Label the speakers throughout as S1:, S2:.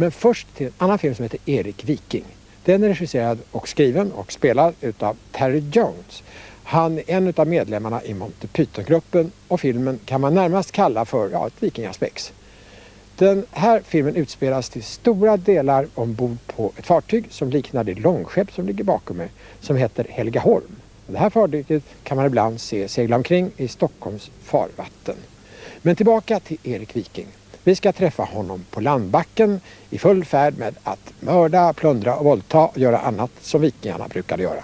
S1: Men först till en annan film som heter Erik Viking. Den är regisserad och skriven och spelad utav Terry Jones. Han är en av medlemmarna i Monty Python-gruppen och filmen kan man närmast kalla för ett vikingaspex. Den här filmen utspelas till stora delar ombord på ett fartyg som liknar det långskepp som ligger bakom mig, som heter Helgaholm. Det här fartyget kan man ibland se segla omkring i Stockholms farvatten. Men tillbaka till Erik Viking. Vi ska träffa honom på landbacken i full färd med att mörda, plundra och våldta och göra annat som vikingarna brukade göra.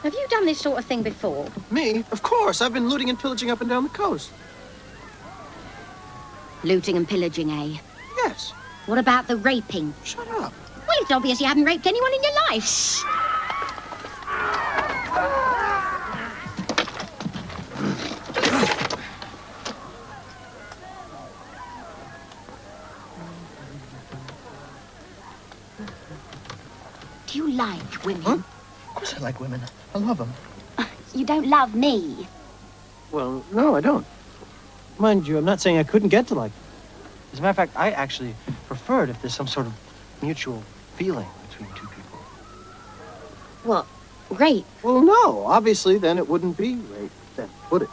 S2: Have you done this sort of thing before?
S3: Me? Of course. I've been looting and pillaging up and down the coast.
S2: Looting and pillaging, eh?
S3: Yes.
S2: What about the raping?
S3: Shut up.
S2: Well, it's obvious you haven't raped anyone in your life. Shh. Do you like women?
S3: Huh? Of course I like women. I love them.
S2: You don't love me.
S3: Well, no, I don't. Mind you, I'm not saying I couldn't get to like them. As a matter of fact, I actually prefer it if there's some sort of mutual feeling between two people.
S2: What? Rape?
S3: Well, no. Obviously, then it wouldn't be rape, then, would it?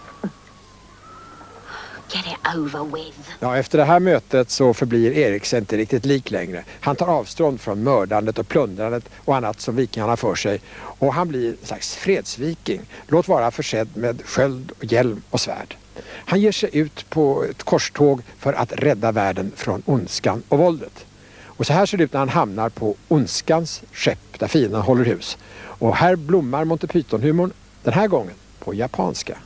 S2: Get it over with.
S1: Ja, efter det här mötet så förblir Erik inte riktigt lik längre. Han tar avstånd från mördandet och plundrandet och annat som vikingarna för sig. Och han blir en slags fredsviking. Låt vara försedd med sköld, och hjälm och svärd. Han ger sig ut på ett korståg för att rädda världen från ondskan och våldet. Och så här ser det ut när han hamnar på ondskans skepp där fienden håller hus. Och här blommar Monty Python-humorn den här gången på japanska.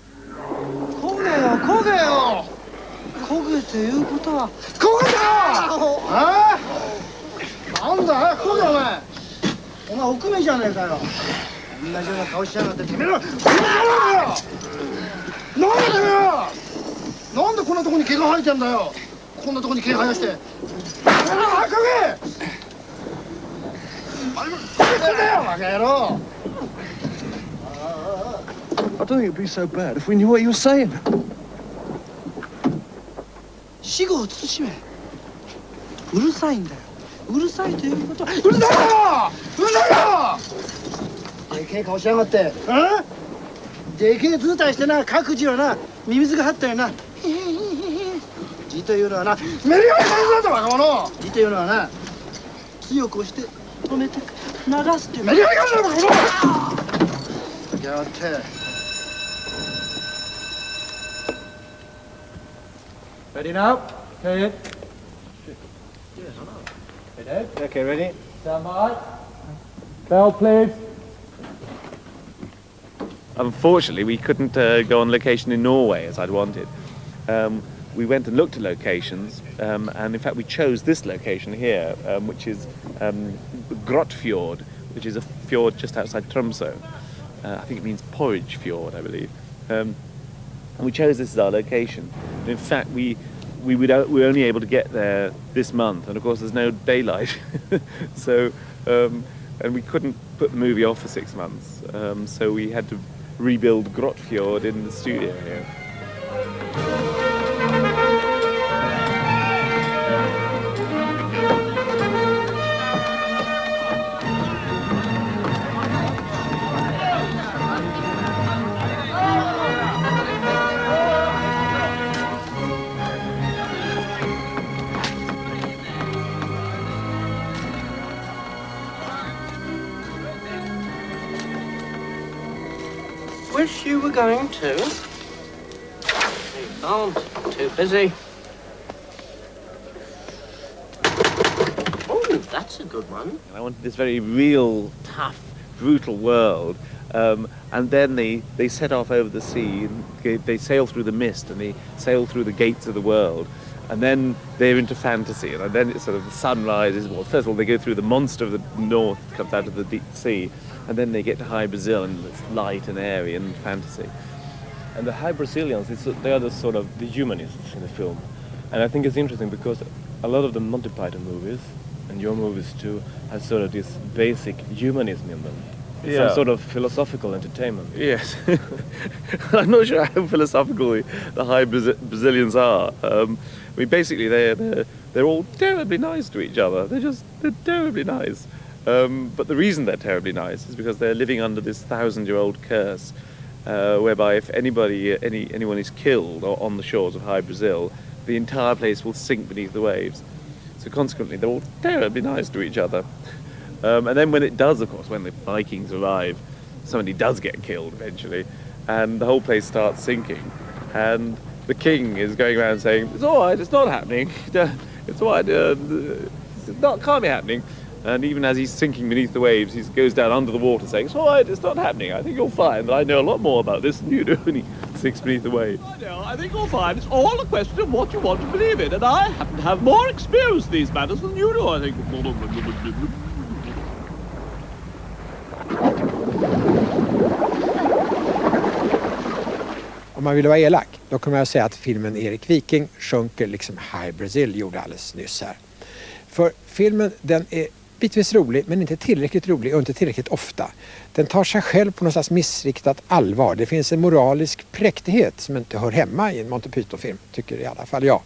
S3: I don't think it'd be so bad if we knew what you were saying. 死後を慎め。うるさいんだよ。うるさいということは。うるさいよ。うるさいよ。でけえ顔しやがって。でけえ図体してな、各自はな、ミミズが張ったよな。字というのはな、メリハリされるぞ若者。字というのはな、強く押して止めて流すっていうメリハリがあるぞ若者。やって。
S4: Ready now? Okay.
S3: Yes, I know.
S4: Ready?
S3: Okay, ready?
S4: Stand by. Bell, please.
S5: Unfortunately, we couldn't go on location in Norway as I'd wanted. We went and looked at locations, and in fact we chose this location here, which is Grottfjord, which is a fjord just outside Tromsø. I think it means porridge fjord, I believe. And we chose this as our location. And in fact, we were only able to get there this month, and of course there's no daylight. So, and we couldn't put the movie off for 6 months. So we had to rebuild Grottfjord in the studio here.
S3: Wish you were going to. You can't. Too busy. Oh, that's a good one.
S5: I wanted this very real, tough, brutal world. And then they set off over the sea, and they sail through the mist, and they sail through the gates of the world. And then they're into fantasy, and then it's sort of the sunrise is, well, first of all they go through the monster of the north, comes out of the deep sea, and then they get to high Brazil, and it's light and airy and fantasy.
S6: And the high Brazilians, they are the sort of the humanists in the film. And I think it's interesting because a lot of the Monty Python movies, and your movies too, have sort of this basic humanism in them.
S5: Yeah.
S6: Some sort of philosophical entertainment.
S5: Yes. I'm not sure how philosophical the high Brazilians are. I mean, basically, they're all terribly nice to each other. They're terribly nice. But the reason they're terribly nice is because they're living under this 1,000-year-old curse, whereby if anyone is killed on the shores of high Brazil, the entire place will sink beneath the waves. So consequently, they're all terribly nice to each other. And then when it does, of course, when the Vikings arrive, somebody does get killed eventually, and the whole place starts sinking. And the king is going around saying, "It's all right, it's not happening. It's all right, can't be happening." And even as he's sinking beneath the waves, he goes down under the water saying, "It's all right, it's not happening. I think you'll find that I know a lot more about this than you do." And he sinks beneath the waves.
S7: I think you'll find it's all a question of what you want to believe in, and I happen to have more experience in these matters than you do, I think.
S1: Om man vill vara elak, då kommer jag säga att filmen Erik Viking sjunker liksom High Brazil gjorde alldeles nyss här. För filmen, den är bitvis rolig, men inte tillräckligt rolig och inte tillräckligt ofta. Den tar sig själv på något slags missriktat allvar. Det finns en moralisk präktighet som inte hör hemma i en Monty Python-film, tycker i alla fall jag.